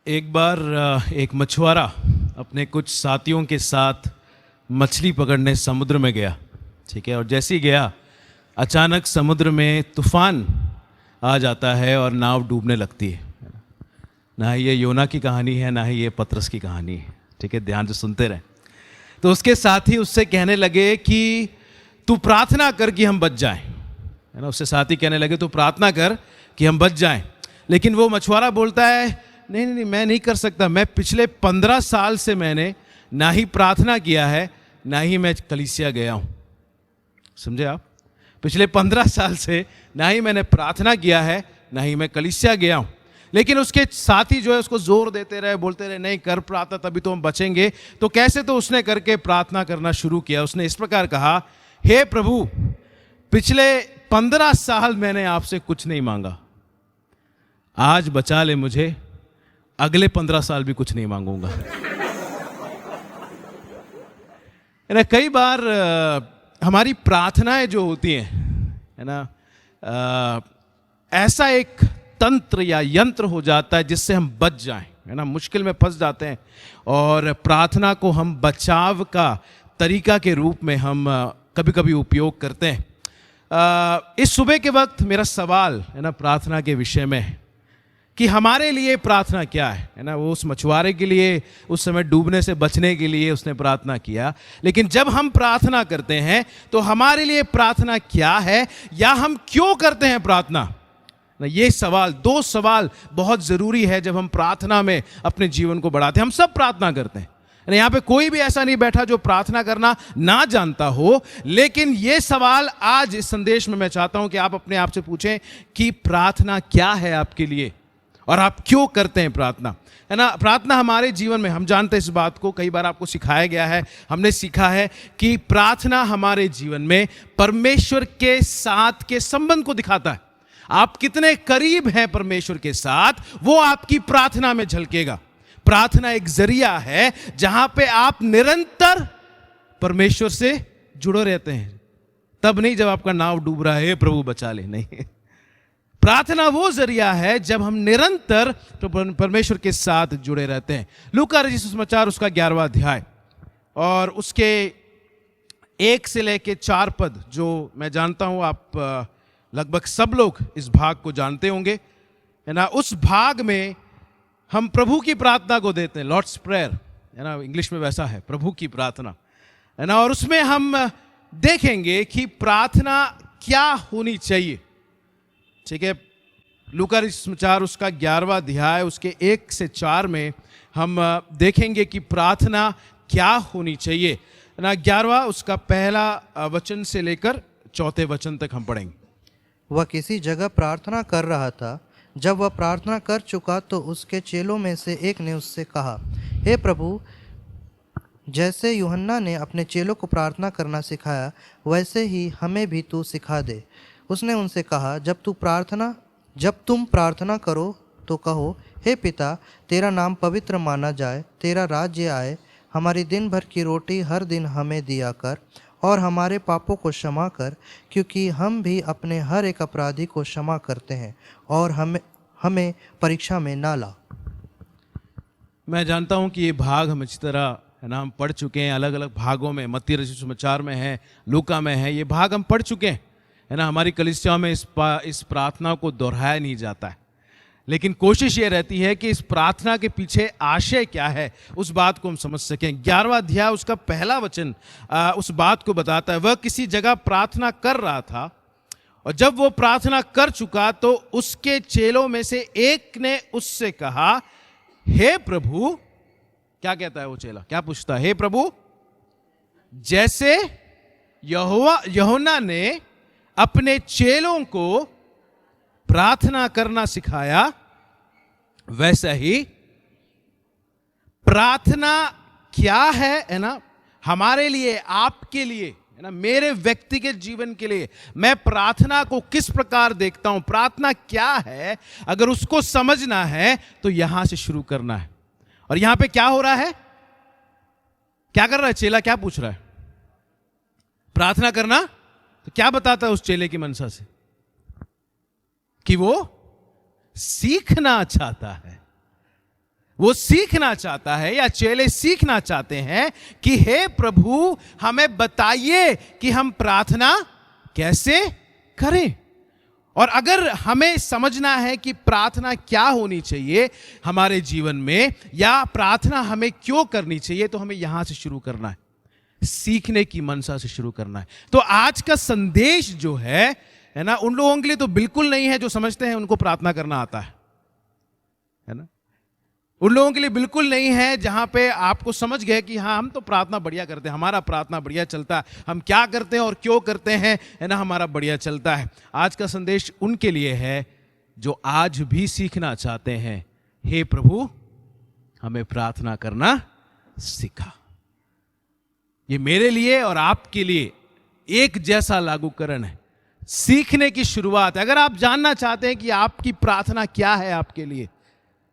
एक बार एक मछुआरा अपने कुछ साथियों के साथ मछली पकड़ने समुद्र में गया। ठीक है, और जैसे ही गया अचानक समुद्र में तूफान आ जाता है और नाव डूबने लगती है। ना ही ये योना की कहानी है, ना ही ये पतरस की कहानी है। ठीक है, ध्यान से सुनते रहें। तो उसके साथी उससे कहने लगे कि तू प्रार्थना कर कि हम बच जाएं, है ना। उससे साथी कहने लगे तू प्रार्थना कर कि हम बच जाएं। लेकिन वो मछुआरा बोलता है नहीं नहीं नहीं, मैं नहीं कर सकता। मैं पिछले 15 साल से मैंने ना ही प्रार्थना किया है, ना ही मैं कलीसिया गया हूं। समझे आप? पिछले 15 साल से ना ही मैंने प्रार्थना किया है, ना ही मैं कलीसिया गया हूं। लेकिन उसके साथी जो है उसको जोर देते रहे, बोलते रहे नहीं कर प्रार्थना तभी तो हम बचेंगे। तो कैसे? तो उसने करके प्रार्थना करना शुरू किया। उसने इस प्रकार कहा, हे प्रभु, पिछले 15 साल मैंने आपसे कुछ नहीं मांगा, आज बचा ले मुझे, अगले 15 साल भी कुछ नहीं मांगूंगा। ना कई बार हमारी प्रार्थनाएं जो होती हैं, है ना, ऐसा एक तंत्र या यंत्र हो जाता है जिससे हम बच जाएं, है ना, मुश्किल में फंस जाते हैं। और प्रार्थना को हम बचाव का तरीका के रूप में हम कभी कभी उपयोग करते हैं। इस सुबह के वक्त मेरा सवाल है ना प्रार्थना के विषय में है कि हमारे लिए प्रार्थना क्या है ना। वो उस मछुआरे के लिए उस समय डूबने से बचने के लिए उसने प्रार्थना किया, लेकिन जब हम प्रार्थना करते हैं तो हमारे लिए प्रार्थना क्या है या हम क्यों करते हैं प्रार्थना ना। ये सवाल, 2 सवाल बहुत ज़रूरी है जब हम प्रार्थना में अपने जीवन को बढ़ाते हैं। हम सब प्रार्थना करते हैं, यहाँ पे कोई भी ऐसा नहीं बैठा जो प्रार्थना करना ना जानता हो। लेकिन ये सवाल आज इस संदेश में मैं चाहता हूं कि आप अपने आप से पूछें कि प्रार्थना क्या है आपके लिए और आप क्यों करते हैं प्रार्थना, है ना। प्रार्थना हमारे जीवन में, हम जानते हैं इस बात को, कई बार आपको सिखाया गया है, हमने सीखा है कि प्रार्थना हमारे जीवन में परमेश्वर के साथ के संबंध को दिखाता है। आप कितने करीब हैं परमेश्वर के साथ, वो आपकी प्रार्थना में झलकेगा। प्रार्थना एक जरिया है जहां पे आप निरंतर परमेश्वर से जुड़े रहते हैं। तब नहीं जब आपका नाव डूब रहा है, प्रभु बचा ले, नहीं। प्रार्थना वो जरिया है जब हम निरंतर परमेश्वर के साथ जुड़े रहते हैं। लूका रचित सुसमाचार उसका 11वां अध्याय और उसके 1 से लेके 4 पद, जो मैं जानता हूं आप लगभग सब लोग इस भाग को जानते होंगे, है ना। उस भाग में हम प्रभु की प्रार्थना को देते हैं, लॉर्ड्स प्रेयर, है ना, इंग्लिश में वैसा है, प्रभु की प्रार्थना, है ना। और उसमें हम देखेंगे कि प्रार्थना क्या होनी चाहिए। ठीक है, लूका रचित सुसमाचार उसका 11वां अध्याय उसके 1 से 4 में हम देखेंगे कि प्रार्थना क्या होनी चाहिए ना। 11वां उसका पहला वचन से लेकर 4थे वचन तक हम पढ़ेंगे। वह किसी जगह प्रार्थना कर रहा था। जब वह प्रार्थना कर चुका तो उसके चेलों में से एक ने उससे कहा, हे प्रभु, जैसे यूहन्ना ने अपने चेलों को प्रार्थना करना सिखाया, वैसे ही हमें भी तू सिखा दे। उसने उनसे कहा, जब तुम प्रार्थना करो तो कहो, हे पिता, तेरा नाम पवित्र माना जाए, तेरा राज्य आए, हमारी दिन भर की रोटी हर दिन हमें दिया कर, और हमारे पापों को क्षमा कर, क्योंकि हम भी अपने हर एक अपराधी को क्षमा करते हैं, और हमें परीक्षा में ना ला। मैं जानता हूं कि ये भाग हम अच्छी तरह, है ना, हम पढ़ चुके हैं अलग अलग भागों में। मत्ती रचित सुसमाचार में है, लूका में है, ये भाग हम पढ़ चुके हैं, है ना। हमारी कलीसिया में इस प्रार्थना को दोहराया नहीं जाता है, लेकिन कोशिश ये रहती है कि इस प्रार्थना के पीछे आशय क्या है उस बात को हम समझ सकें। 11वां अध्याय उसका पहला वचन उस बात को बताता है। वह किसी जगह प्रार्थना कर रहा था, और जब वो प्रार्थना कर चुका तो उसके चेलों में से एक ने उससे कहा, हे प्रभु, क्या कहता है वो चेला, क्या पूछता है? हे प्रभु, जैसे यूहन्ना ने अपने चेलों को प्रार्थना करना सिखाया, वैसा ही प्रार्थना क्या है ना, हमारे लिए, आपके लिए, है ना, मेरे व्यक्तिगत जीवन के लिए मैं प्रार्थना को किस प्रकार देखता हूं, प्रार्थना क्या है, अगर उसको समझना है तो यहां से शुरू करना है। और यहां पे क्या हो रहा है, क्या कर रहा है चेला, क्या पूछ रहा है? प्रार्थना करना। तो क्या बताता है उस चेले की मनसा से? कि वो सीखना चाहता है। वो सीखना चाहता है, या चेले सीखना चाहते हैं कि हे प्रभु हमें बताइए कि हम प्रार्थना कैसे करें। और अगर हमें समझना है कि प्रार्थना क्या होनी चाहिए हमारे जीवन में, या प्रार्थना हमें क्यों करनी चाहिए, तो हमें यहां से शुरू करना है, सीखने की मनसा से शुरू करना है। तो आज का संदेश जो है ना, उन लोगों के लिए तो बिल्कुल नहीं है जो समझते हैं उनको प्रार्थना करना आता है ना। उन लोगों के लिए बिल्कुल नहीं है जहां पे आपको समझ गए कि हाँ हम तो प्रार्थना बढ़िया करते हैं, हमारा प्रार्थना बढ़िया चलता है, हम क्या करते हैं और क्यों करते हैं, है ना, हमारा बढ़िया चलता है। आज का संदेश उनके लिए है जो आज भी सीखना चाहते हैं, हे प्रभु हमें प्रार्थना करना सिखा। ये मेरे लिए और आपके लिए एक जैसा लागूकरण है, सीखने की शुरुआत है। अगर आप जानना चाहते हैं कि आपकी प्रार्थना क्या है आपके लिए,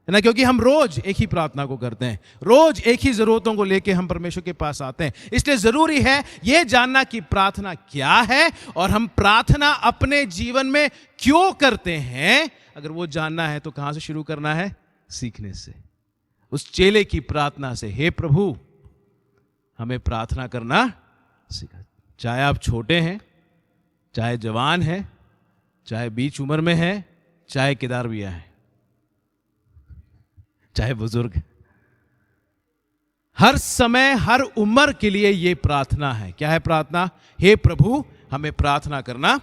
है ना, क्योंकि हम रोज एक ही प्रार्थना को करते हैं, रोज एक ही जरूरतों को लेके हम परमेश्वर के पास आते हैं, इसलिए जरूरी है यह जानना कि प्रार्थना क्या है और हम प्रार्थना अपने जीवन में क्यों करते हैं। अगर वो जानना है तो कहां से शुरू करना है? सीखने से, उस चेले की प्रार्थना से, हे प्रभु हमें प्रार्थना करना सिखा। चाहे आप छोटे हैं, चाहे जवान हैं, चाहे बीच उम्र में हैं, चाहे केदार भैया हैं, चाहे बुजुर्ग, हर समय हर उम्र के लिए यह प्रार्थना है। क्या है प्रार्थना? हे प्रभु हमें प्रार्थना करना।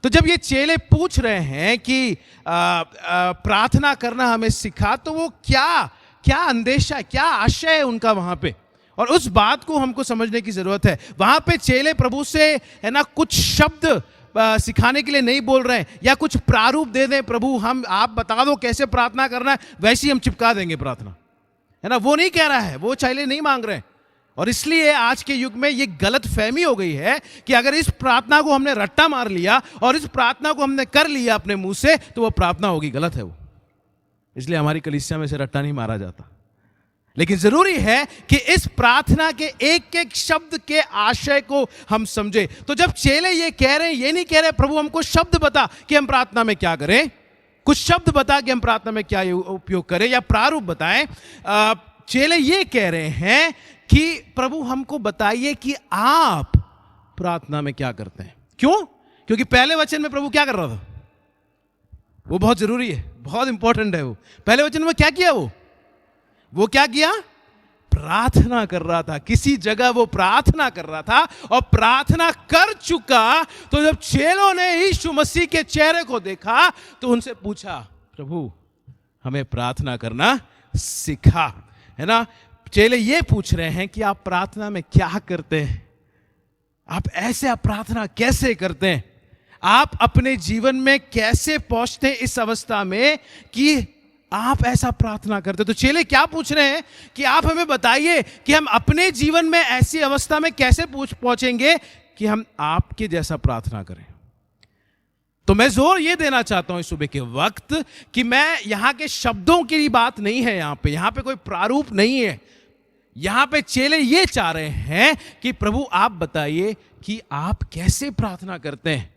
तो जब ये चेले पूछ रहे हैं कि प्रार्थना करना हमें सिखा, तो वो क्या अंदेशा, क्या आशय है उनका वहां पे, और उस बात को हमको समझने की जरूरत है। वहां पे चेले प्रभु से, है ना, कुछ शब्द सिखाने के लिए नहीं बोल रहे हैं, या कुछ प्रारूप दे दें, प्रभु आप बता दो कैसे प्रार्थना करना है, वैसे ही हम चिपका देंगे प्रार्थना, है ना, वो नहीं कह रहा है, वो चेले नहीं मांग रहे हैं। और इसलिए आज के युग में ये गलत फहमी हो गई है कि अगर इस प्रार्थना को हमने रट्टा मार लिया और इस प्रार्थना को हमने कर लिया अपने मुंह से, तो वो प्रार्थना होगी। गलत है वो। इसलिए हमारी कलीसिया में से रट्टा नहीं मारा जाता। लेकिन जरूरी है कि इस प्रार्थना के एक एक शब्द के आशय को हम समझे। तो जब चेले ये कह रहे हैं, ये नहीं कह रहे प्रभु हमको शब्द बता कि हम प्रार्थना में क्या करें, कुछ शब्द बता कि हम प्रार्थना में क्या उपयोग करें, या प्रारूप बताएं। चेले ये कह रहे हैं कि प्रभु हमको बताइए कि आप प्रार्थना में क्या करते हैं। क्यों? क्योंकि पहले वचन में प्रभु क्या कर रहा था, वो बहुत जरूरी है, बहुत इंपॉर्टेंट है। वो पहले वचन में क्या किया, वो क्या किया? प्रार्थना कर रहा था। किसी जगह वो प्रार्थना कर रहा था, और प्रार्थना कर चुका तो जब चेलों ने यीशु मसीह के चेहरे को देखा तो उनसे पूछा, प्रभु हमें प्रार्थना करना सिखा, है ना। चेले ये पूछ रहे हैं कि आप प्रार्थना में क्या करते हैं, आप प्रार्थना कैसे करते हैं, आप अपने जीवन में कैसे पहुंचते हैं इस अवस्था में कि आप ऐसा प्रार्थना करते। तो चेले क्या पूछ रहे हैं कि आप हमें बताइए कि हम अपने जीवन में ऐसी अवस्था में कैसे पहुंचेंगे कि हम आपके जैसा प्रार्थना करें। तो मैं जोर ये देना चाहता हूं इस सुबह के वक्त कि मैं यहां के शब्दों की बात नहीं है, यहां पे कोई प्रारूप नहीं है। यहां पे चेले ये चाह रहे हैं कि प्रभु आप बताइए कि आप कैसे प्रार्थना करते हैं।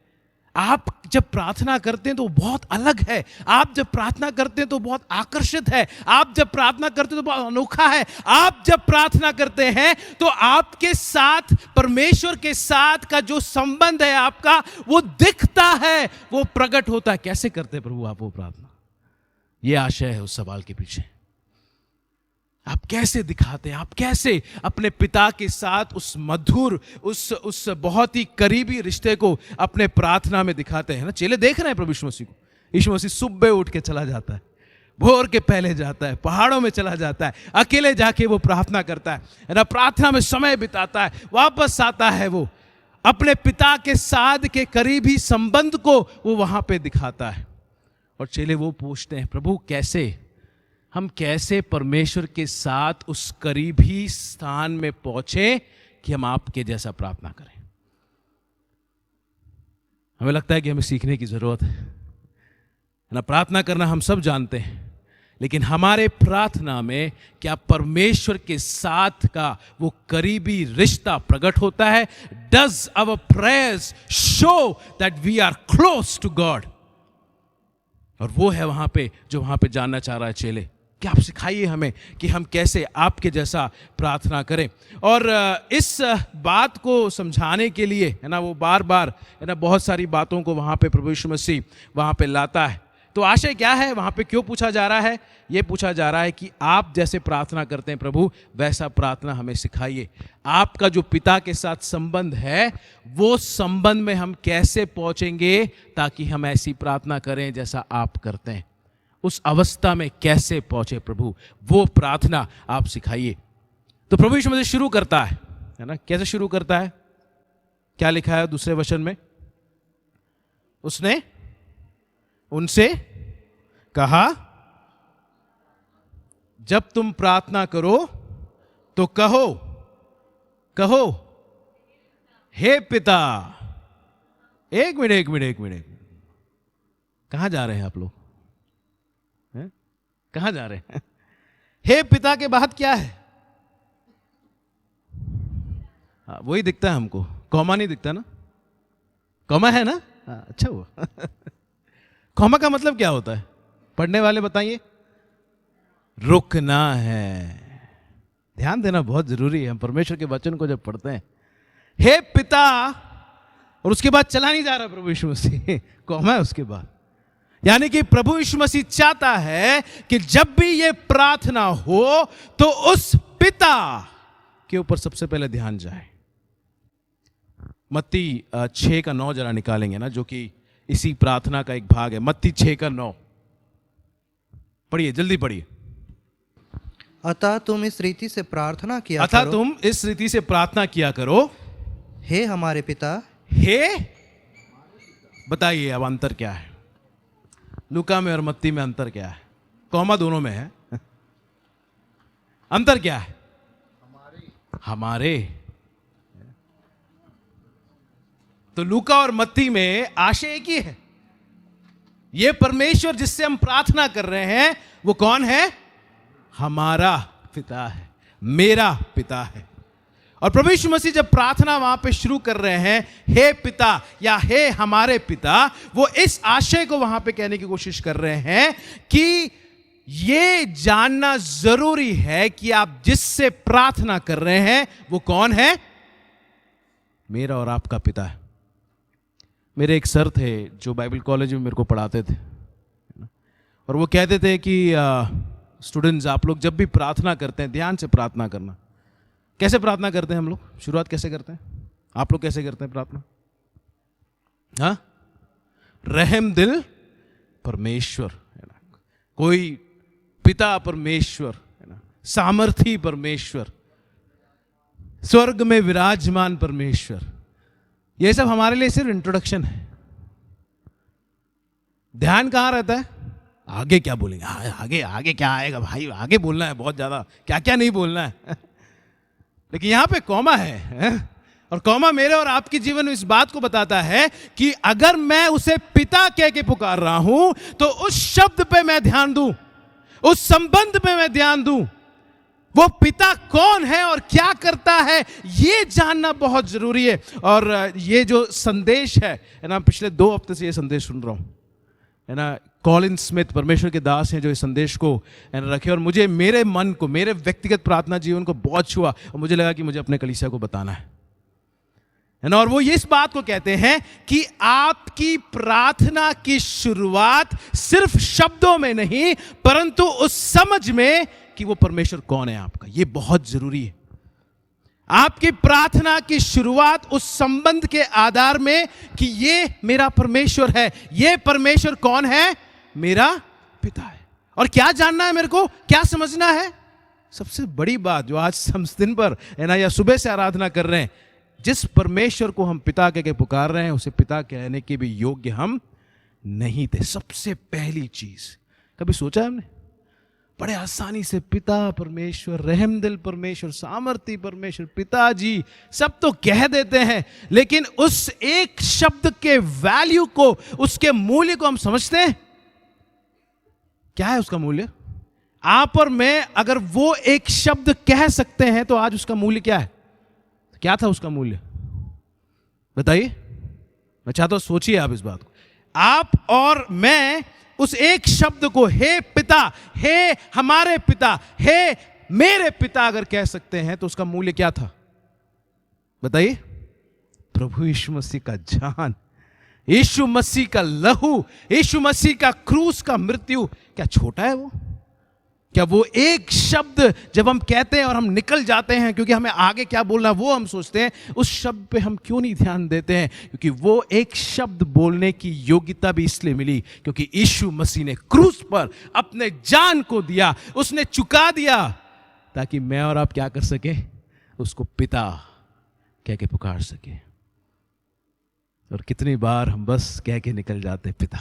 आप जब प्रार्थना करते हैं तो बहुत अलग है, आप जब प्रार्थना करते हैं तो बहुत आकर्षित है, आप जब प्रार्थना करते हैं तो बहुत अनोखा है। आप जब प्रार्थना करते हैं तो आपके साथ, परमेश्वर के साथ का जो संबंध है आपका, वो दिखता है, वो प्रकट होता है। कैसे करते हैं प्रभु आप वो प्रार्थना? ये आशय है उस सवाल के पीछे। आप कैसे दिखाते हैं, आप कैसे अपने पिता के साथ उस मधुर, उस बहुत ही करीबी रिश्ते को अपने प्रार्थना में दिखाते हैं ना। चेले देख रहे हैं प्रभु यीशु मसीह को। यीशु मसीह सुबह उठ के चला जाता है, भोर के पहले जाता है, पहाड़ों में चला जाता है, अकेले जाके वो प्रार्थना करता है ना, प्रार्थना में समय बिताता है, वापस आता है, वो अपने पिता के साथ के करीबी संबंध को वो वहां पे दिखाता है। और चेले वो पूछते हैं, प्रभु हम कैसे परमेश्वर के साथ उस करीबी स्थान में पहुंचे कि हम आपके जैसा प्रार्थना करें। हमें लगता है कि हमें सीखने की जरूरत है ना। प्रार्थना करना हम सब जानते हैं, लेकिन हमारे प्रार्थना में क्या परमेश्वर के साथ का वो करीबी रिश्ता प्रकट होता है? Does our prayers show that we are close to God? और वो है वहां पे जो वहां पे जानना चाह रहा है चेले। कि आप सिखाइए हमें कि हम कैसे आपके जैसा प्रार्थना करें। और इस बात को समझाने के लिए है ना, वो बार बार है ना बहुत सारी बातों को वहाँ पे प्रभु यीशु मसीह वहाँ पे लाता है। तो आशय क्या है, वहाँ पे क्यों पूछा जा रहा है? ये पूछा जा रहा है कि आप जैसे प्रार्थना करते हैं प्रभु, वैसा प्रार्थना हमें सिखाइए। आपका जो पिता के साथ संबंध है, वो संबंध में हम कैसे पहुंचेंगे ताकि हम ऐसी प्रार्थना करें जैसा आप करते हैं। उस अवस्था में कैसे पहुंचे प्रभु, वो प्रार्थना आप सिखाइए। तो प्रभु यीशु मसीह शुरू करता है ना, कैसे शुरू करता है? क्या लिखा है दूसरे वचन में? उसने उनसे कहा, जब तुम प्रार्थना करो तो कहो कहो हे पिता। एक मिनट, कहां जा रहे हैं आप लोग? कहां जा रहे हैं? हे पिता के बाद क्या है? वही दिखता है हमको, कॉमा नहीं दिखता ना? कॉमा है ना? अच्छा हुआ। कॉमा का मतलब क्या होता है? पढ़ने वाले बताइए। रुकना है। ध्यान देना बहुत जरूरी है। हम परमेश्वर के वचन को जब पढ़ते हैं, हे पिता, और उसके बाद चला नहीं जा रहा प्रभु यीशु मसीह, कॉमा है उसके बाद। यानी कि प्रभु यीशु मसीह चाहता है कि जब भी ये प्रार्थना हो तो उस पिता के ऊपर सबसे पहले ध्यान जाए। मत्ती 6:9 जरा निकालेंगे ना, जो कि इसी प्रार्थना का एक भाग है। मत्ती 6:9 पढ़िए, जल्दी पढ़िए। अतः तुम इस रीति से प्रार्थना किया अतः करो, तुम इस रीति से प्रार्थना किया करो, हे हमारे पिता। हे, बताइए अब अंतर क्या है? लूका में और मत्ती में अंतर क्या है? कॉमा दोनों में है। अंतर क्या है? हमारे। तो लूका और मत्ती में आशय एक ही है। ये परमेश्वर जिससे हम प्रार्थना कर रहे हैं वो कौन है? हमारा पिता है, मेरा पिता है। और प्रभु यीशु मसीह जब प्रार्थना वहां पे शुरू कर रहे हैं, हे पिता या हे हमारे पिता, वो इस आशय को वहां पे कहने की कोशिश कर रहे हैं कि ये जानना जरूरी है कि आप जिससे प्रार्थना कर रहे हैं वो कौन है? मेरा और आपका पिता है। मेरे एक सर थे जो बाइबल कॉलेज में मेरे को पढ़ाते थे, और वो कहते थे कि स्टूडेंट्स, आप लोग जब भी प्रार्थना करते हैं ध्यान से प्रार्थना करना। कैसे प्रार्थना करते हैं हम लोग? शुरुआत कैसे करते हैं? आप लोग कैसे करते हैं प्रार्थना? हाँ, रहम दिल परमेश्वर है ना, कोई पिता परमेश्वर है ना, सामर्थी परमेश्वर, स्वर्ग में विराजमान परमेश्वर। ये सब हमारे लिए सिर्फ इंट्रोडक्शन है। ध्यान कहां रहता है? आगे क्या बोलेंगे, आगे आगे क्या आएगा भाई, आगे बोलना है बहुत ज्यादा, क्या क्या नहीं बोलना है। लेकिन यहां पे कॉमा है, और कॉमा मेरे और आपके जीवन में इस बात को बताता है कि अगर मैं उसे पिता कह के पुकार रहा हूं तो उस शब्द पे मैं ध्यान दूं, उस संबंध पे मैं ध्यान दूं। वो पिता कौन है और क्या करता है, ये जानना बहुत जरूरी है। और ये जो संदेश है ना, पिछले 2 हफ्ते से ये संदेश सुन रहा हूं है ना। कॉलिन स्मिथ परमेश्वर के दास हैं जो इस संदेश को रखे, और मुझे, मेरे मन को, मेरे व्यक्तिगत प्रार्थना जीवन को बहुत छुआ, और मुझे लगा कि मुझे अपने कलीसिया को बताना है ना। और वो ये इस बात को कहते हैं कि आपकी प्रार्थना की शुरुआत सिर्फ शब्दों में नहीं, परंतु उस समझ में कि वो परमेश्वर कौन है आपका। ये बहुत जरूरी है। आपकी प्रार्थना की शुरुआत उस संबंध के आधार में कि ये मेरा परमेश्वर है, ये परमेश्वर कौन है? मेरा पिता है। और क्या जानना है मेरे को, क्या समझना है? सबसे बड़ी बात जो आज हम दिन पर है ना, या सुबह से आराधना कर रहे हैं, जिस परमेश्वर को हम पिता कह के पुकार रहे हैं उसे पिता कहने के भी योग्य हम नहीं थे। सबसे पहली चीज, कभी सोचा है हमने? बड़े आसानी से पिता परमेश्वर, रहमदिल परमेश्वर, सामर्थी परमेश्वर, पिताजी सब तो कह देते हैं, लेकिन उस एक शब्द के वैल्यू को, उसके मूल्य को हम समझते हैं? क्या है उसका मूल्य? आप और मैं अगर वो एक शब्द कह सकते हैं तो आज उसका मूल्य क्या है? क्या था उसका मूल्य? बताइए। मैं चाहता हूं सोचिए आप इस बात को। आप और मैं उस एक शब्द को हे पिता, हे हमारे पिता, हे मेरे पिता अगर कह सकते हैं तो उसका मूल्य क्या था बताइए? प्रभु यीशु मसीह का जान, यीशु मसीह का लहू, यीशु मसीह का क्रूस का मृत्यु क्या छोटा है वो? क्या वो एक शब्द जब हम कहते हैं और हम निकल जाते हैं क्योंकि हमें आगे क्या बोलना वो हम सोचते हैं, उस शब्द पे हम क्यों नहीं ध्यान देते हैं? क्योंकि वो एक शब्द बोलने की योग्यता भी इसलिए मिली क्योंकि यीशु मसीह ने क्रूस पर अपने जान को दिया, उसने चुका दिया ताकि मैं और आप क्या कर सके? उसको पिता कह के पुकार सके। और कितनी बार हम बस कह के निकल जाते पिता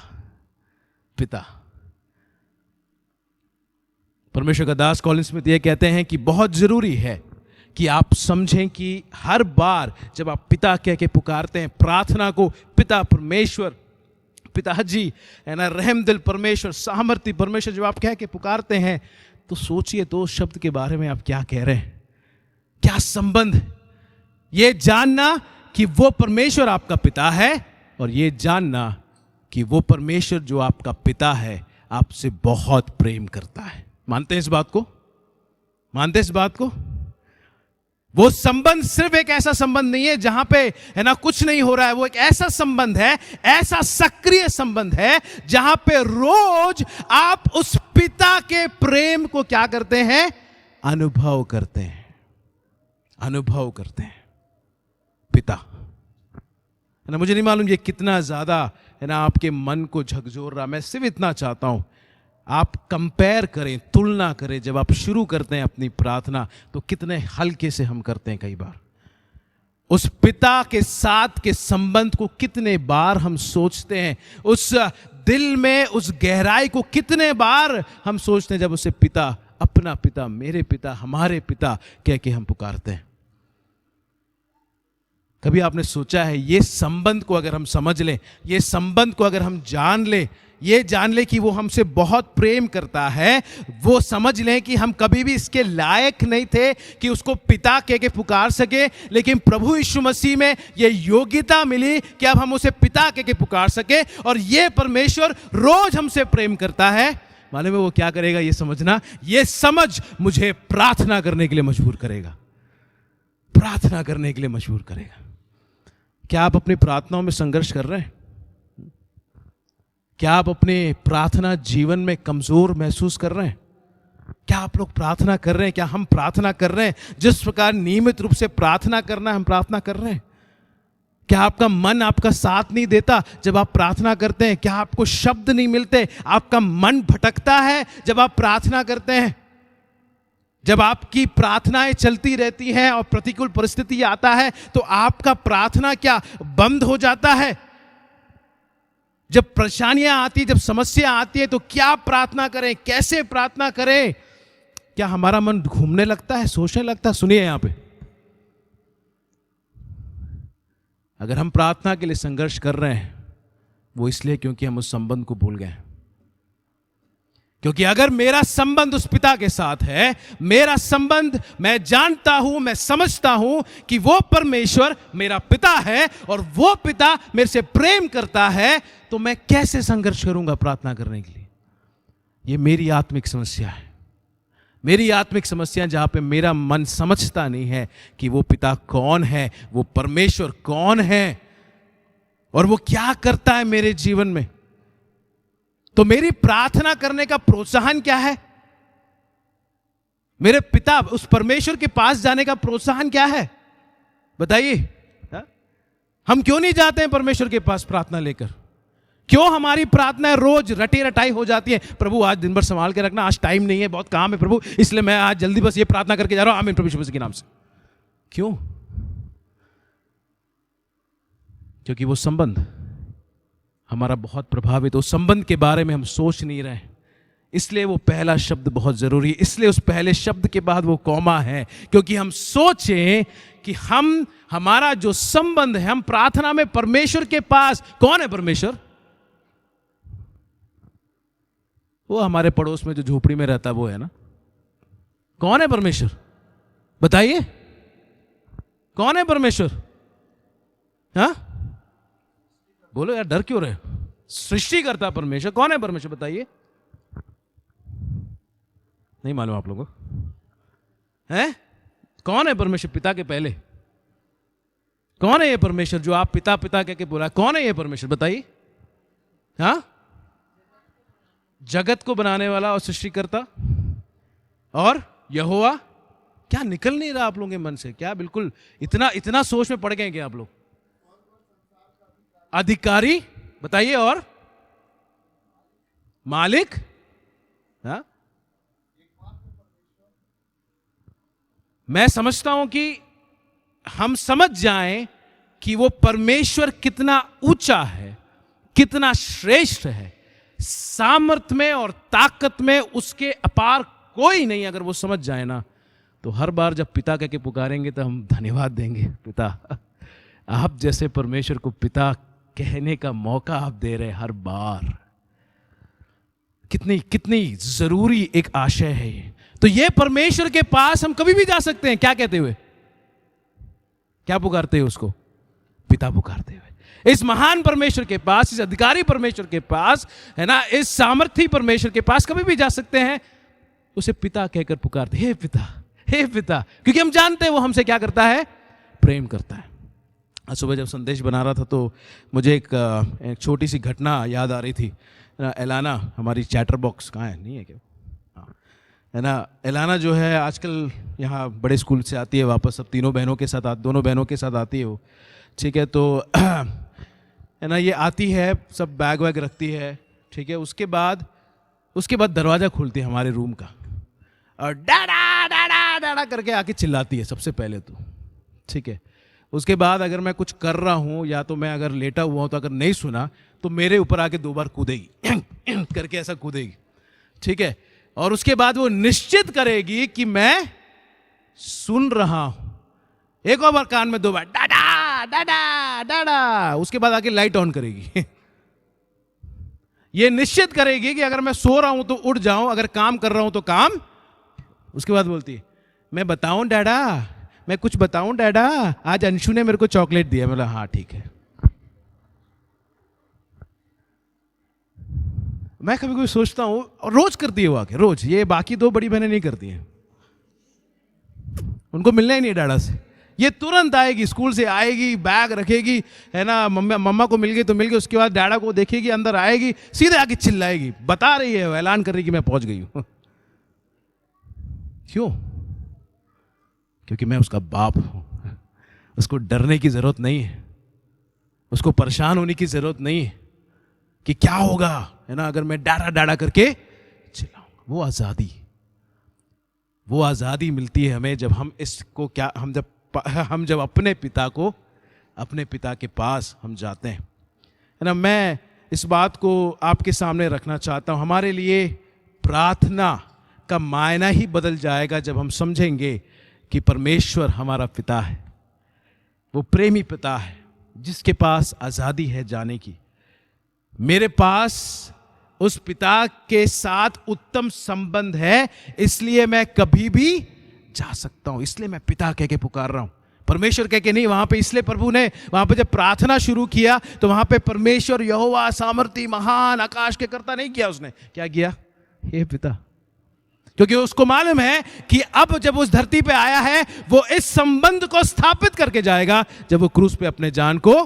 पिता। परमेश्वर का दास कॉलिन स्मिथ ये कहते हैं कि बहुत जरूरी है कि आप समझें कि हर बार जब आप पिता कह के पुकारते हैं प्रार्थना को, पिता परमेश्वर, पिताजी है ना, रहम दिल परमेश्वर, सामर्थ्य परमेश्वर, जब आप कह के पुकारते हैं तो सोचिए तो उस शब्द के बारे में आप क्या कह रहे हैं, क्या संबंध? ये जानना कि वो परमेश्वर आपका पिता है और ये जानना कि वो परमेश्वर जो आपका पिता है आपसे बहुत प्रेम करता है। मानते हैं इस बात को? मानते हैं इस बात को? वो संबंध सिर्फ एक ऐसा संबंध नहीं है जहां पे है ना कुछ नहीं हो रहा है, वो एक ऐसा संबंध है, ऐसा सक्रिय संबंध है जहां पे रोज आप उस पिता के प्रेम को क्या करते हैं? अनुभव करते हैं, अनुभव करते हैं। पिता है ना, मुझे नहीं मालूम ये कितना ज्यादा है ना आपके मन को झकझोर रहा, मैं सिर्फ इतना चाहता हूं आप कंपेयर करें, तुलना करें। जब आप शुरू करते हैं अपनी प्रार्थना तो कितने हल्के से हम करते हैं, कई बार उस पिता के साथ के संबंध को कितने बार हम सोचते हैं, उस दिल में उस गहराई को कितने बार हम सोचते हैं जब उसे पिता, अपना पिता, मेरे पिता, हमारे पिता कह के हम पुकारते हैं। कभी आपने सोचा है ये संबंध को अगर हम समझ लें, ये संबंध को अगर हम जान लें, ये जान ले कि वो हमसे बहुत प्रेम करता है, वो समझ लें कि हम कभी भी इसके लायक नहीं थे कि उसको पिता कह के पुकार सके, लेकिन प्रभु यीशु मसीह में ये योग्यता मिली कि अब हम उसे पिता कह के पुकार सके। और ये परमेश्वर रोज हमसे प्रेम करता है। मालूम है वो क्या करेगा? ये समझना, ये समझ मुझे प्रार्थना करने के लिए मजबूर करेगा, प्रार्थना करने के लिए मजबूर करेगा। क्या आप अपनी प्रार्थनाओं में संघर्ष कर रहे हैं? क्या आप अपने प्रार्थना जीवन में कमजोर महसूस कर रहे हैं? क्या आप लोग प्रार्थना कर रहे हैं? क्या हम प्रार्थना कर रहे हैं जिस प्रकार नियमित रूप से प्रार्थना करना हम प्रार्थना कर रहे हैं? क्या आपका मन आपका साथ नहीं देता जब आप प्रार्थना करते हैं? क्या आपको शब्द नहीं मिलते? आपका मन भटकता है जब आप प्रार्थना करते हैं? जब आपकी प्रार्थनाएं चलती रहती हैं और प्रतिकूल परिस्थिति आता है तो आपका प्रार्थना क्या बंद हो जाता है? जब परेशानियां आती, जब समस्या आती है तो क्या प्रार्थना करें, कैसे प्रार्थना करें? क्या हमारा मन घूमने लगता है, सोचने लगता है? सुनिए यहां पे, अगर हम प्रार्थना के लिए संघर्ष कर रहे हैं वो इसलिए क्योंकि हम उस संबंध को भूल गए। क्योंकि अगर मेरा संबंध उस पिता के साथ है, मेरा संबंध, मैं जानता हूं, मैं समझता हूं कि वो परमेश्वर मेरा पिता है और वो पिता मेरे से प्रेम करता है, तो मैं कैसे संघर्ष करूंगा प्रार्थना करने के लिए? ये मेरी आत्मिक समस्या है, मेरी आत्मिक समस्या जहां पे मेरा मन समझता नहीं है कि वो पिता कौन है, वो परमेश्वर कौन है और वो क्या करता है मेरे जीवन में। तो मेरी प्रार्थना करने का प्रोत्साहन क्या है? मेरे पिता, उस परमेश्वर के पास जाने का प्रोत्साहन क्या है? बताइए। हम क्यों नहीं जाते हैं परमेश्वर के पास प्रार्थना लेकर? क्यों हमारी प्रार्थना रोज रटी रटाई हो जाती है? प्रभु आज दिन भर संभाल के रखना, आज टाइम नहीं है, बहुत काम है प्रभु, इसलिए मैं आज जल्दी बस ये प्रार्थना करके जा रहा हूं, आमीन प्रभु यीशु मसीह के नाम से। क्यों? क्योंकि वो संबंध हमारा बहुत प्रभावित, उस संबंध के बारे में हम सोच नहीं रहे, इसलिए वो पहला शब्द बहुत जरूरी है। इसलिए उस पहले शब्द के बाद वो कॉमा है, क्योंकि हम सोचें कि हमारा जो संबंध है, हम प्रार्थना में परमेश्वर के पास, कौन है परमेश्वर? वो हमारे पड़ोस में जो झोपड़ी में रहता वो है ना। कौन है परमेश्वर? बताइए, कौन है परमेश्वर? हाँ बोलो यार, डर क्यों रहे? सृष्टिकर्ता परमेश्वर। कौन है परमेश्वर बताइए? नहीं मालूम आप लोगों को? है कौन है परमेश्वर? पिता के पहले कौन है ये परमेश्वर जो आप पिता पिता कह के बोला? कौन है ये परमेश्वर बताइए? हाँ, जगत को बनाने वाला और सृष्टिकर्ता और यहोवा। क्या निकल नहीं रहा आप लोगों के मन से? क्या बिल्कुल इतना इतना सोच में पड़ गए क्या आप लोग? अधिकारी बताइए, और मालिक। हाँ, मैं समझता हूं कि हम समझ जाएं कि वो परमेश्वर कितना ऊंचा है, कितना श्रेष्ठ है, सामर्थ्य में और ताकत में उसके अपार कोई नहीं। अगर वो समझ जाए ना, तो हर बार जब पिता कह के पुकारेंगे तो हम धन्यवाद देंगे। पिता, आप जैसे परमेश्वर को पिता कहने का मौका आप दे रहे हर बार। कितनी कितनी जरूरी एक आशय है ये। तो ये परमेश्वर के पास हम कभी भी जा सकते हैं। क्या कहते हुए? क्या पुकारते हुए उसको? पिता पुकारते हुए। इस महान परमेश्वर के पास, इस अधिकारी परमेश्वर के पास, है ना, इस सामर्थी परमेश्वर के पास कभी भी जा सकते हैं। उसे पिता कहकर पुकारते, हे पिता, हे पिता, क्योंकि हम जानते हैं वो हमसे क्या करता है? प्रेम करता है। आज सुबह जब संदेश बना रहा था तो मुझे एक छोटी सी घटना याद आ रही थी। एलाना, हमारी चैटर बॉक्स कहाँ है? नहीं है क्या? हाँ, है ना, एलाना जो है आजकल यहाँ बड़े स्कूल से आती है वापस, सब तीनों बहनों के साथ दोनों बहनों के साथ आती है वो। ठीक है, तो है ना, ये आती है, सब बैग वैग रखती है। ठीक है, उसके बाद दरवाज़ा खोलती है हमारे रूम का और डाडा डाडा डाडा करके आके चिल्लाती है सबसे पहले तो। ठीक है, उसके बाद अगर मैं कुछ कर रहा हूँ या तो मैं अगर लेटा हुआ हूँ तो अगर नहीं सुना तो मेरे ऊपर आके 2 बार कूदेगी करके ऐसा कूदेगी। ठीक है, और उसके बाद वो निश्चित करेगी कि मैं सुन रहा हूं। एक और बार कान में 2 बार डाडा डाडा डाडा, उसके बाद आके लाइट ऑन करेगी। ये निश्चित करेगी कि अगर मैं सो रहा हूं तो उठ जाऊं, अगर काम कर रहा हूं तो काम। उसके बाद बोलती है, मैं बताऊं डैडा, मैं कुछ बताऊं डैडा, आज अंशु ने मेरे को चॉकलेट दिया। मैं बोला हाँ ठीक है। मैं कभी कभी सोचता हूं, और रोज करती है वो आके, रोज। ये बाकी 2 बड़ी बहनें नहीं करती हैं, उनको मिलना ही नहीं डैडा से। ये तुरंत आएगी, स्कूल से आएगी, बैग रखेगी, है ना, मम्मा को मिल गई तो मिल गई, उसके बाद डैडा को देखेगी, अंदर आएगी, सीधे आके चिल्लाएगी, बता रही है, ऐलान कर रही कि मैं पहुंच गई हूं। क्यों? क्योंकि मैं उसका बाप हूं। उसको डरने की जरूरत नहीं है, उसको परेशान होने की जरूरत नहीं है कि क्या होगा, है ना, अगर मैं डाड़ा डाड़ा करके चिल्लाऊं। वो आजादी मिलती है हमें जब हम इसको क्या, हम जब अपने पिता के पास हम जाते हैं, है ना। मैं इस बात को आपके सामने रखना चाहता हूं। हमारे लिए प्रार्थना का मायना ही बदल जाएगा जब हम समझेंगे कि परमेश्वर हमारा पिता है, वो प्रेमी पिता है जिसके पास आजादी है जाने की। मेरे पास उस पिता के साथ उत्तम संबंध है, इसलिए मैं कभी भी जा सकता हूं, इसलिए मैं पिता कह के पुकार रहा हूं, परमेश्वर कह के नहीं। वहां पे इसलिए प्रभु ने वहां पे जब प्रार्थना शुरू किया तो वहां पे परमेश्वर यहोवा सामर्थी महान आकाश के कर्ता नहीं किया, उसने क्या किया? हे पिता। क्योंकि उसको मालूम है कि अब जब उस धरती पे आया है वो इस संबंध को स्थापित करके जाएगा जब वो क्रूस पे अपने जान को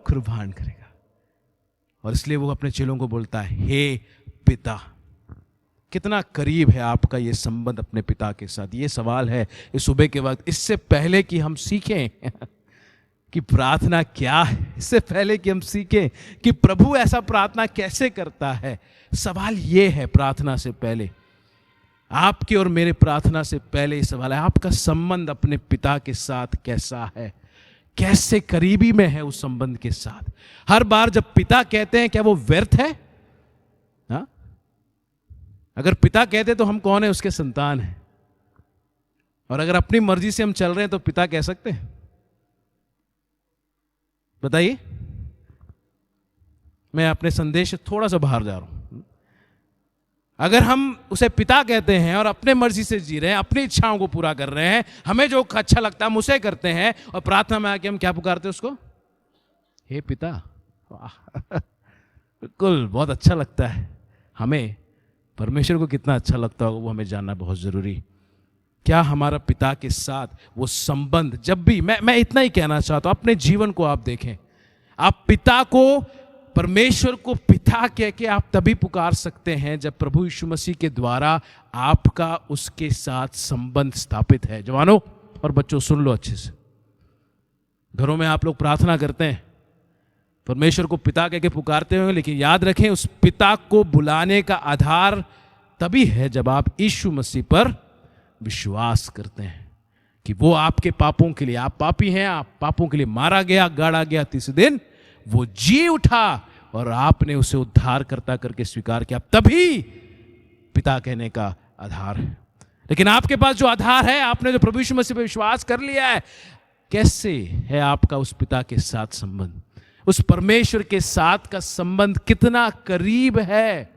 कुर्बान करेगा। और इसलिए वो अपने चेलों को बोलता है, हे पिता। कितना करीब है आपका ये संबंध अपने पिता के साथ? ये सवाल है इस सुबह के वक्त, इससे पहले कि हम सीखें कि प्रार्थना क्या है, इससे पहले कि हम सीखें कि प्रभु ऐसा प्रार्थना कैसे करता है। सवाल ये है, प्रार्थना से पहले, आपके और मेरे प्रार्थना से पहले सवाल है, आपका संबंध अपने पिता के साथ कैसा है? कैसे करीबी में है उस संबंध के साथ? हर बार जब पिता कहते हैं क्या वो व्यर्थ है? हा? अगर पिता कहते तो हम कौन है? उसके संतान हैं। और अगर अपनी मर्जी से हम चल रहे हैं तो पिता कह सकते हैं? बताइए। मैं अपने संदेश से थोड़ा सा बाहर जा रहा हूं। अगर हम उसे पिता कहते हैं और अपने मर्जी से जी रहे हैं, अपनी इच्छाओं को पूरा कर रहे हैं, हमें जो अच्छा लगता है हम उसे करते हैं, और प्रार्थना में आके हम क्या पुकारते हैं उसको? हे पिता। बिल्कुल, बहुत अच्छा लगता है हमें। परमेश्वर को कितना अच्छा लगता होगा वो हमें जानना बहुत ज़रूरी। क्या हमारा पिता के साथ वो संबंध, जब भी मैं इतना ही कहना चाहता हूँ, अपने जीवन को आप देखें, आप पिता को, परमेश्वर को पिता कह के आप तभी पुकार सकते हैं जब प्रभु यीशु मसीह के द्वारा आपका उसके साथ संबंध स्थापित है। जवानों और बच्चों सुन लो अच्छे से, घरों में आप लोग प्रार्थना करते हैं, परमेश्वर को पिता कह के पुकारते होंगे, लेकिन याद रखें उस पिता को बुलाने का आधार तभी है जब आप यीशु मसीह पर विश्वास करते हैं कि वो आपके पापों के लिए, आप पापी हैं, आप पापों के लिए मारा गया, गाड़ा गया, तीसरे दिन वो जी उठा और आपने उसे उद्धारकर्ता करके स्वीकार किया, तभी पिता कहने का आधार है। लेकिन आपके पास जो आधार है, आपने जो प्रभु यीशु मसीह पर विश्वास कर लिया है, कैसे है आपका उस पिता के साथ संबंध, उस परमेश्वर के साथ का संबंध कितना करीब है?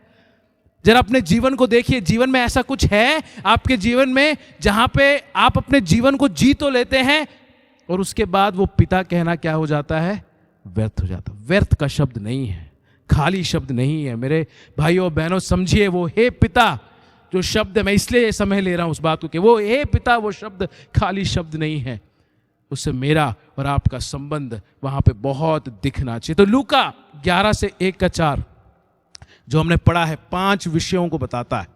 जरा अपने जीवन को देखिए। जीवन में ऐसा कुछ है आपके जीवन में जहां पे आप अपने जीवन को जी तो लेते हैं और उसके बाद वो पिता कहना क्या हो जाता है? व्यर्थ हो जाता। व्यर्थ का शब्द नहीं है, खाली शब्द नहीं है। मेरे भाइयों और बहनों समझिए, वो हे पिता जो शब्द है, मैं इसलिए समय ले रहा हूं उस बात को कि वो हे पिता, वो शब्द खाली शब्द नहीं है, उससे मेरा और आपका संबंध वहां पे बहुत दिखना चाहिए। तो लूका 11 से 1 का 4 जो हमने पढ़ा है 5 विषयों को बताता है।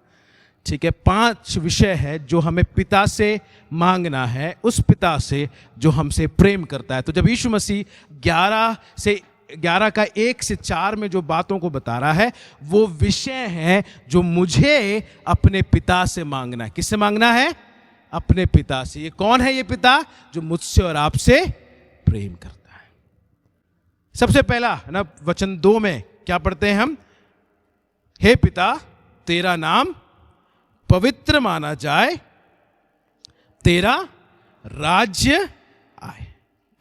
ठीक है, 5 विषय है जो हमें पिता से मांगना है, उस पिता से जो हमसे प्रेम करता है। तो जब यीशु मसीह 11 का 1 से 4 में जो बातों को बता रहा है, वो विषय हैं जो मुझे अपने पिता से मांगना है। किससे मांगना है? अपने पिता से। ये कौन है ये पिता? जो मुझसे और आपसे प्रेम करता है। सबसे पहला है ना, वचन 2 में क्या पढ़ते हैं हम? हे पिता, तेरा नाम पवित्र माना जाए, तेरा राज्य आए।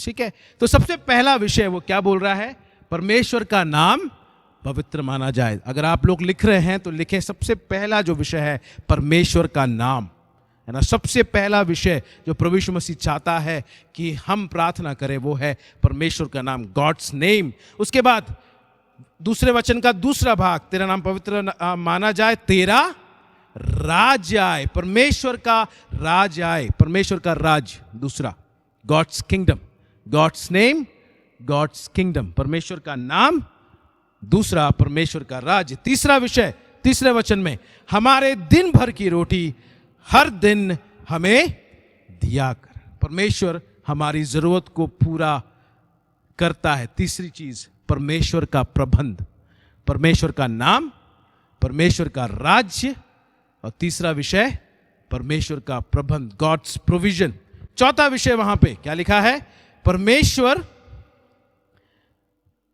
ठीक है, तो सबसे पहला विषय वो क्या बोल रहा है? परमेश्वर का नाम पवित्र माना जाए। अगर आप लोग लिख रहे हैं तो लिखें, सबसे पहला जो विषय है परमेश्वर का नाम, है ना। सबसे पहला विषय जो प्रभु यीशु मसीह चाहता है कि हम प्रार्थना करें वो है परमेश्वर का नाम, गॉड्स नेम। उसके बाद दूसरे वचन का दूसरा भाग, तेरा नाम पवित्र माना जाए, तेरा राज्य आए। परमेश्वर का राज्य आए, परमेश्वर का राज्य। दूसरा God's kingdom, God's name, God's kingdom, परमेश्वर का नाम। दूसरा परमेश्वर का राज्य। तीसरा विषय तीसरे वचन में, हमारे दिन भर की रोटी हर दिन हमें दिया कर। परमेश्वर हमारी जरूरत को पूरा करता है। तीसरी चीज परमेश्वर का प्रबंध, परमेश्वर का नाम, परमेश्वर का राज्य, और तीसरा विषय परमेश्वर का प्रबंध, गॉड्स प्रोविजन। चौथा विषय वहां पे क्या लिखा है? परमेश्वर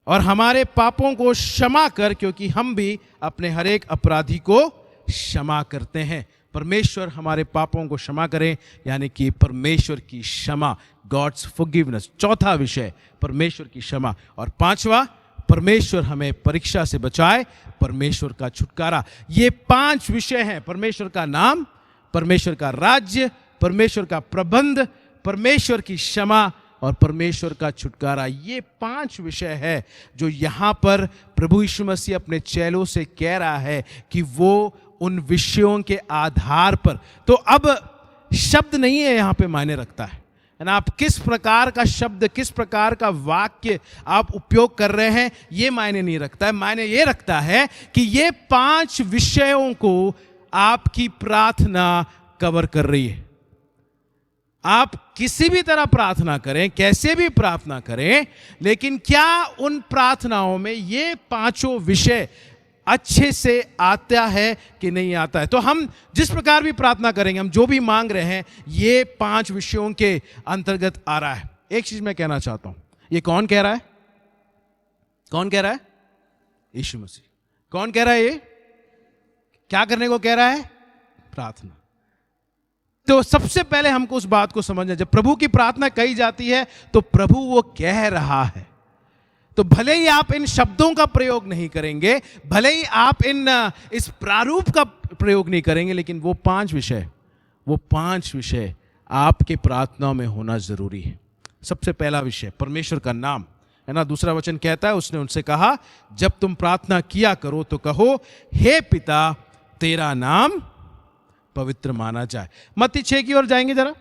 और हमारे पापों को क्षमा कर, क्योंकि हम भी अपने हर एक अपराधी को क्षमा करते हैं। परमेश्वर हमारे पापों को क्षमा करें, यानी कि परमेश्वर की क्षमा, गॉड्स फॉरगिवनेस। चौथा विषय परमेश्वर की क्षमा। और पांचवा, परमेश्वर हमें परीक्षा से बचाए, परमेश्वर का छुटकारा। ये 5 विषय हैं, परमेश्वर का नाम, परमेश्वर का राज्य, परमेश्वर का प्रबंध, परमेश्वर की क्षमा और परमेश्वर का छुटकारा। ये 5 विषय है जो यहाँ पर प्रभु यीशु मसीह अपने चेलों से कह रहा है कि वो उन विषयों के आधार पर, तो अब शब्द नहीं है यहाँ पे मायने रखता है ना, आप किस प्रकार का शब्द, किस प्रकार का वाक्य आप उपयोग कर रहे हैं ये मायने नहीं रखता है। मायने ये रखता है कि ये 5 विषयों को आपकी प्रार्थना कवर कर रही है। आप किसी भी तरह प्रार्थना करें, कैसे भी प्रार्थना करें, लेकिन क्या उन प्रार्थनाओं में ये 5 विषय अच्छे से आता है कि नहीं आता है? तो हम जिस प्रकार भी प्रार्थना करेंगे, हम जो भी मांग रहे हैं, ये 5 विषयों के अंतर्गत आ रहा है। एक चीज मैं कहना चाहता हूं, ये कौन कह रहा है? कौन कह रहा है? यीशु मसीह। कौन कह रहा है? ये क्या करने को कह रहा है? प्रार्थना। तो सबसे पहले हमको उस बात को समझना, जब प्रभु की प्रार्थना कही जाती है तो प्रभु वो कह रहा है। तो भले ही आप इन शब्दों का प्रयोग नहीं करेंगे, भले ही आप इस प्रारूप का प्रयोग नहीं करेंगे, लेकिन वो 5 विषय आपके प्रार्थनाओं में होना जरूरी है। सबसे पहला विषय परमेश्वर का नाम। है ना। दूसरा वचन कहता है, उसने उनसे कहा, जब तुम प्रार्थना किया करो तो कहो, हे पिता तेरा नाम पवित्र माना जाए। मत्ती 6 की ओर जाएंगे जरा,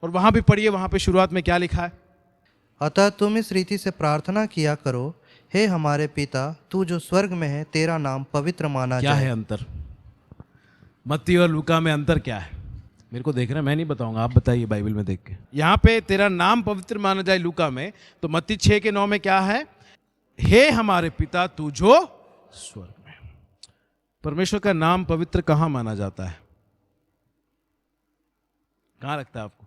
और वहां भी पढ़िए, वहां पे शुरुआत में क्या लिखा है। अतः तुम इस रीति से प्रार्थना किया करो, हे हमारे पिता तू जो स्वर्ग में है, तेरा नाम पवित्र माना क्या जाए। है अंतर? मत्ती और लूका में अंतर क्या है? मेरे को देख रहे हैं, मैं नहीं बताऊंगा, आप बताइए बाइबल में देख के। यहाँ पे तेरा नाम पवित्र माना जाए लूका में, तो मत्ती 6 के 9 में क्या है? हे हमारे पिता तू जो स्वर्ग में। परमेश्वर का नाम पवित्र कहाँ माना जाता है? कहाँ लगता है आपको?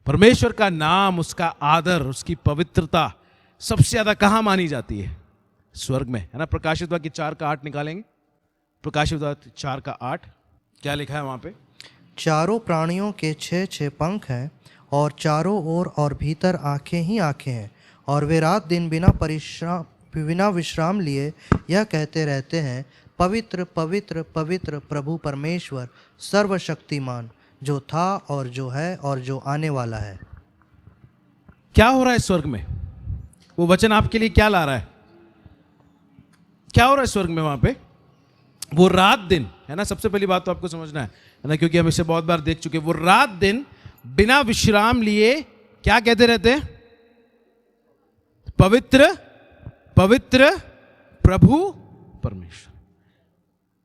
परमेश्वर का नाम, उसका आदर, उसकी पवित्रता सबसे ज्यादा कहाँ मानी जाती है? स्वर्ग में, है ना। प्रकाशित वाक्य 4 का 8 निकालेंगे। प्रकाशित वाक्य 4 का 8 क्या लिखा है वहां पे? चारों प्राणियों के 6 पंख हैं और चारों ओर और भीतर आंखें ही आंखें हैं, और वे रात दिन बिना विश्राम लिए यह कहते रहते हैं, पवित्र पवित्र पवित्र प्रभु परमेश्वर सर्वशक्तिमान, जो था और जो है और जो आने वाला है। क्या हो रहा है स्वर्ग में? वो वचन आपके लिए क्या ला रहा है? क्या हो रहा है स्वर्ग में वहां पे? वो रात दिन, है ना। सबसे पहली बात तो आपको समझना है ना, क्योंकि हम इसे बहुत बार देख चुके। वो रात दिन बिना विश्राम लिए क्या कहते रहते हैं? पवित्र पवित्र प्रभु परमेश्वर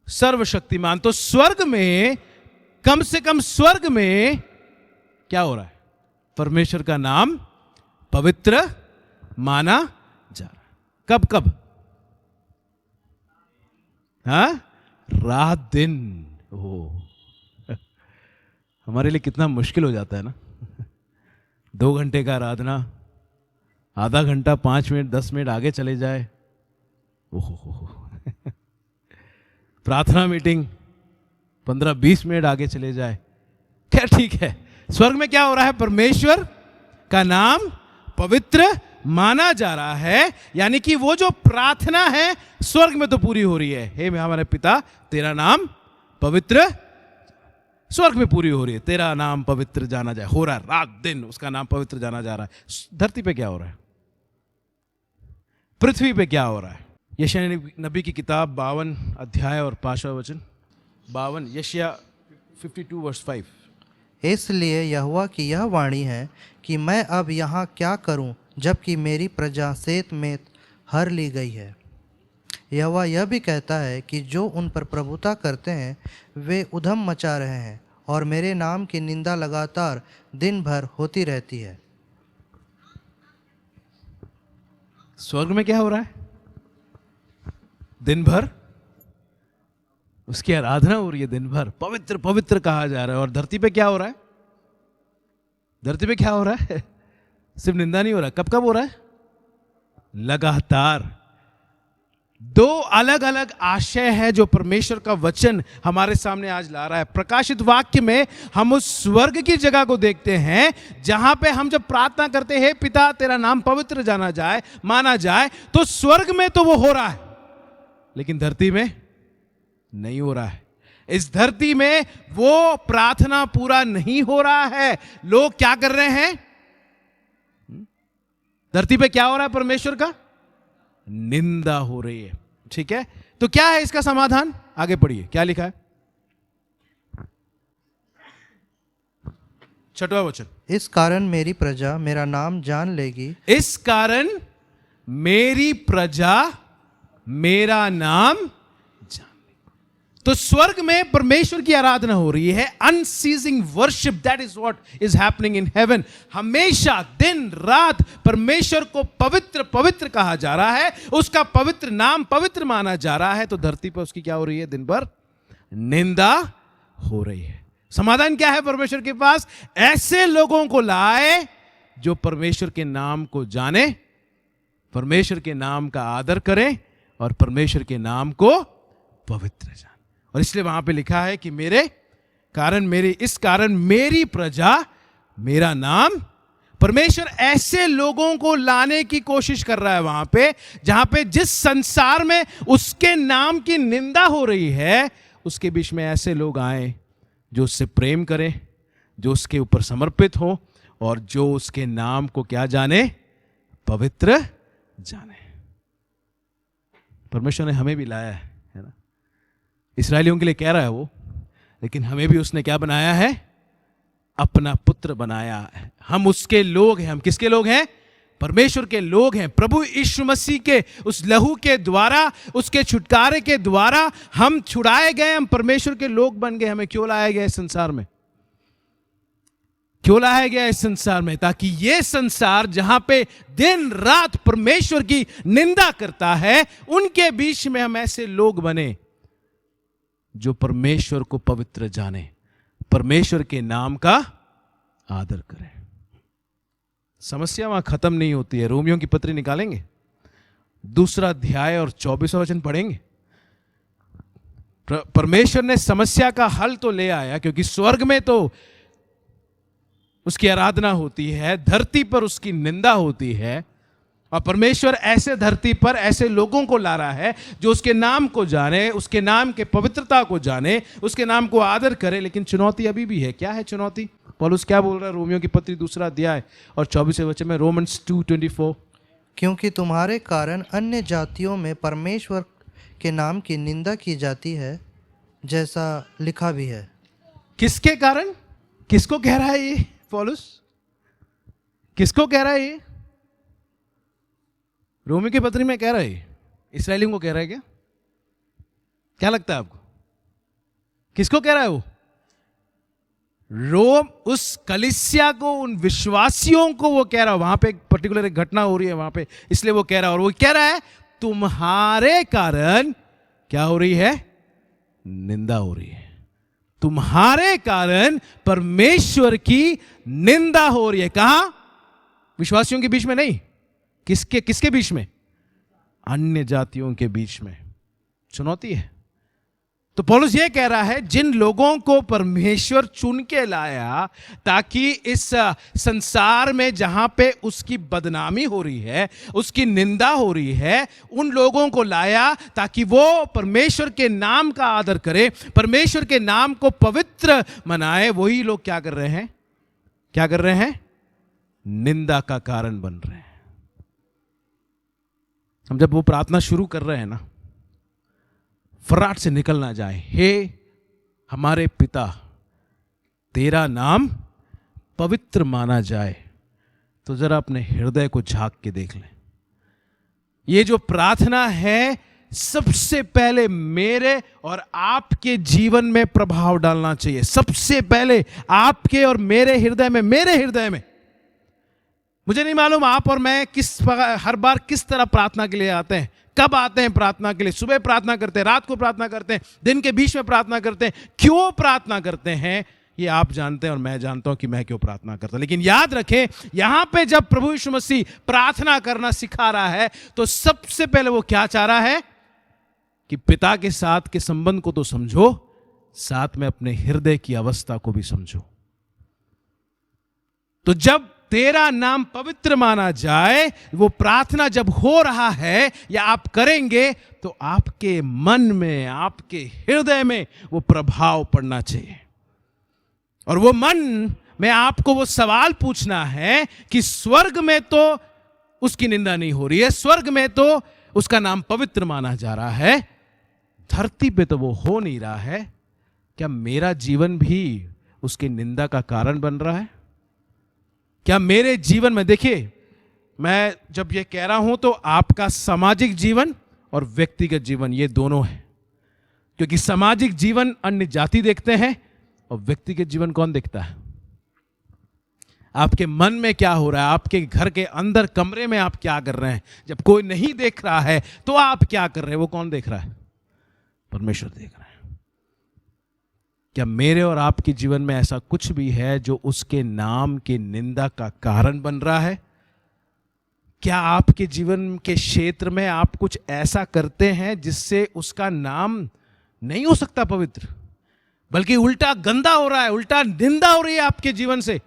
सर्वशक्तिमान। तो स्वर्ग में, कम से कम स्वर्ग में क्या हो रहा है? परमेश्वर का नाम पवित्र माना जा रहा है। कब कब? हाँ, रात दिन। ओ हमारे लिए कितना मुश्किल हो जाता है ना। 2 घंटे का आराधना, आधा घंटा 5 मिनट 10 मिनट आगे चले जाए। ओहो प्रार्थना मीटिंग 15-20 मिनट आगे चले जाए। क्या ठीक है? स्वर्ग में क्या हो रहा है? परमेश्वर का नाम पवित्र माना जा रहा है, यानी कि वो जो प्रार्थना है स्वर्ग में तो पूरी हो रही है। हे हमारे पिता तेरा नाम पवित्र, स्वर्ग में पूरी हो रही है। तेरा नाम पवित्र जाना जाए, हो रहा है रात दिन, उसका नाम पवित्र जाना जा रहा है। धरती पे क्या हो रहा है? पृथ्वी पे क्या हो रहा है? यशायाह नबी की किताब 52 अध्याय और 5वां वचन। 52 यशायाह 52 वर्स 5। इसलिए यहोवा की यह वाणी है कि मैं अब यहाँ क्या करूँ, जबकि मेरी प्रजा सेत में हर ली गई है। यहोवा यह भी कहता है कि जो उन पर प्रभुता करते हैं वे उधम मचा रहे हैं, और मेरे नाम की निंदा लगातार दिन भर होती रहती है। स्वर्ग में क्या हो रहा है? दिन भर उसकी आराधना हो रही है, दिन भर पवित्र पवित्र कहा जा रहा है। और धरती पे क्या हो रहा है? धरती पे क्या हो रहा है? सिर्फ निंदा नहीं हो रहा, कब कब हो रहा है? लगातार। 2 अलग अलग आशय है जो परमेश्वर का वचन हमारे सामने आज ला रहा है। प्रकाशित वाक्य में हम उस स्वर्ग की जगह को देखते हैं जहां पे हम जब प्रार्थना करते हैं, पिता तेरा नाम पवित्र जाना जाए, माना जाए, तो स्वर्ग में तो वो हो रहा है, लेकिन धरती में नहीं हो रहा है। इस धरती में वो प्रार्थना पूरा नहीं हो रहा है। लोग क्या कर रहे हैं? धरती पे क्या हो रहा है? परमेश्वर का निंदा हो रही है। ठीक है, तो क्या है इसका समाधान? आगे पढ़िए, क्या लिखा है? 6वां वचन। इस कारण मेरी प्रजा मेरा नाम जान लेगी। इस कारण मेरी प्रजा मेरा नाम जान लेगी। तो स्वर्ग में परमेश्वर की आराधना हो रही है, unceasing worship, that is what is happening in heaven. हमेशा दिन रात परमेश्वर को पवित्र पवित्र कहा जा रहा है, उसका पवित्र नाम पवित्र माना जा रहा है। तो धरती पर उसकी क्या हो रही है? दिन भर निंदा हो रही है। समाधान क्या है परमेश्वर के पास? ऐसे लोगों को लाए जो परमेश्वर के नाम को जाने, परमेश्वर के नाम का आदर करें और परमेश्वर के नाम को पवित्र जाने। और इसलिए वहां पे लिखा है कि इस कारण मेरी प्रजा मेरा नाम, परमेश्वर ऐसे लोगों को लाने की कोशिश कर रहा है वहां पे, जहां पे जिस संसार में उसके नाम की निंदा हो रही है, उसके बीच में ऐसे लोग आए जो उससे प्रेम करें, जो उसके ऊपर समर्पित हो और जो उसके नाम को क्या जाने? पवित्र जाने। परमेश्वर ने हमें भी लाया है ना। इस्राएलियों के लिए कह रहा है वो, लेकिन हमें भी उसने क्या बनाया है? अपना पुत्र बनाया है। हम उसके लोग हैं। हम किसके लोग हैं? परमेश्वर के लोग हैं। प्रभु यीशु मसीह के उस लहू के द्वारा, उसके छुटकारे के द्वारा हम छुड़ाए गए, हम परमेश्वर के लोग बन गए। हमें क्यों लाया गया इस संसार में? क्यों लाया गया इस संसार में? ताकि ये संसार जहां पे दिन रात परमेश्वर की निंदा करता है, उनके बीच में हम ऐसे लोग बने जो परमेश्वर को पवित्र जाने, परमेश्वर के नाम का आदर करें। समस्या वहां खत्म नहीं होती है। रोमियों की पत्री निकालेंगे, 2 अध्याय और 24वां वचन पढ़ेंगे। परमेश्वर ने समस्या का हल तो ले आया, क्योंकि स्वर्ग में तो उसकी आराधना होती है, धरती पर उसकी निंदा होती है, और परमेश्वर ऐसे धरती पर ऐसे लोगों को ला रहा है जो उसके नाम को जाने, उसके नाम के पवित्रता को जाने, उसके नाम को आदर करे। लेकिन चुनौती अभी भी है। क्या है चुनौती? पौलुस क्या बोल रहा है रोमियों की पत्री 2 अध्याय और 24वें वचन में, रोमन्स 2:24, क्योंकि तुम्हारे कारण अन्य जातियों में परमेश्वर के नाम की निंदा की जाती है, जैसा लिखा भी है। किसके कारण? किसको कह रहा है ये पौलुस? किसको कह रहा है ये? रोमी की पत्री में कह रहा है, इस्राएलियों को कह रहा है क्या? क्या लगता है आपको? किसको कह रहा है वो? रोम, उस कलीसिया को, उन विश्वासियों को वो कह रहा है। वहां पे एक पर्टिकुलर एक घटना हो रही है वहां पे, इसलिए वो कह रहा है। और वो कह रहा है तुम्हारे कारण क्या हो रही है? निंदा हो रही है। तुम्हारे कारण परमेश्वर की निंदा हो रही है। कहां? विश्वासियों के बीच में नहीं। किसके बीच में? अन्य जातियों के बीच में। चुनौती है। तो पौलुस ये कह रहा है, जिन लोगों को परमेश्वर चुन के लाया ताकि इस संसार में जहां पे उसकी बदनामी हो रही है, उसकी निंदा हो रही है, उन लोगों को लाया ताकि वो परमेश्वर के नाम का आदर करे, परमेश्वर के नाम को पवित्र मनाए। वही लोग क्या कर रहे हैं? क्या कर रहे हैं? निंदा का कारण बन रहे हैं। हम जब वो प्रार्थना शुरू कर रहे हैं ना, फर्राट से निकल ना जाए, हे हमारे पिता, तेरा नाम पवित्र माना जाए, तो जरा अपने हृदय को झांक के देख लें। ये जो प्रार्थना है, सबसे पहले मेरे और आपके जीवन में प्रभाव डालना चाहिए। सबसे पहले आपके और मेरे हृदय में। मुझे नहीं मालूम आप और मैं हर बार किस तरह प्रार्थना के लिए आते हैं। कब आते हैं प्रार्थना के लिए? सुबह प्रार्थना करते हैं, रात को प्रार्थना करते हैं, दिन के बीच में प्रार्थना करते हैं। क्यों प्रार्थना करते हैं ये आप जानते हैं और मैं जानता हूं कि मैं क्यों प्रार्थना करता हूं। लेकिन याद रखें, यहां पे जब प्रभु यीशु मसीह प्रार्थना करना सिखा रहा है, तो सबसे पहले वो क्या चाह रहा है कि पिता के साथ के संबंध को तो समझो, साथ में अपने हृदय की अवस्था को भी समझो। तो जब तेरा नाम पवित्र माना जाए, वो प्रार्थना जब हो रहा है या आप करेंगे, तो आपके मन में, आपके हृदय में वो प्रभाव पड़ना चाहिए। और वो मन में आपको वो सवाल पूछना है कि स्वर्ग में तो उसकी निंदा नहीं हो रही है, स्वर्ग में तो उसका नाम पवित्र माना जा रहा है, धरती पे तो वो हो नहीं रहा है, क्या मेरा जीवन भी उसकी निंदा का कारण बन रहा है? क्या मेरे जीवन में, देखिए मैं जब ये कह रहा हूं तो आपका सामाजिक जीवन और व्यक्तिगत जीवन ये दोनों है, क्योंकि सामाजिक जीवन अन्य जाति देखते हैं और व्यक्तिगत जीवन कौन देखता है? आपके मन में क्या हो रहा है, आपके घर के अंदर कमरे में आप क्या कर रहे हैं। जब कोई नहीं देख रहा है तो आप क्या कर रहे हैं? वो कौन देख रहा है? परमेश्वर देख रहा है। क्या मेरे और आपके जीवन में ऐसा कुछ भी है जो उसके नाम की निंदा का कारण बन रहा है? क्या आपके जीवन के क्षेत्र में आप कुछ ऐसा करते हैं जिससे उसका नाम नहीं हो सकता पवित्र, बल्कि उल्टा गंदा हो रहा है, उल्टा निंदा हो रही है आपके जीवन से?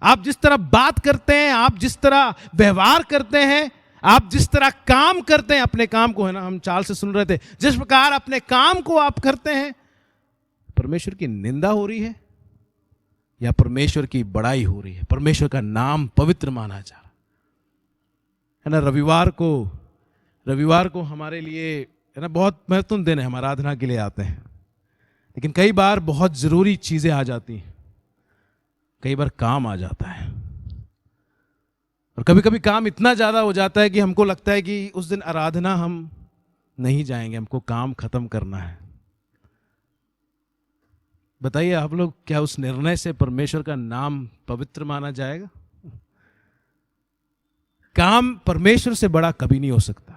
आप जिस तरह बात करते हैं, आप जिस तरह व्यवहार करते हैं, आप जिस तरह काम करते हैं, अपने काम को, है ना, हम चाल से सुन रहे थे, जिस प्रकार अपने काम को आप करते हैं, परमेश्वर की निंदा हो रही है या परमेश्वर की बड़ाई हो रही है? परमेश्वर का नाम पवित्र माना जा रहा है। है ना, रविवार को हमारे लिए है ना बहुत महत्वपूर्ण दिन है, हम आराधना के लिए आते हैं, लेकिन कई बार बहुत ज़रूरी चीज़ें आ जाती हैं, कई बार काम आ जाता है, और कभी कभी काम इतना ज़्यादा हो जाता है कि हमको लगता है कि उस दिन आराधना हम नहीं जाएंगे, हमको काम खत्म करना है। बताइए आप लोग, क्या उस निर्णय से परमेश्वर का नाम पवित्र माना जाएगा? काम परमेश्वर से बड़ा कभी नहीं हो सकता,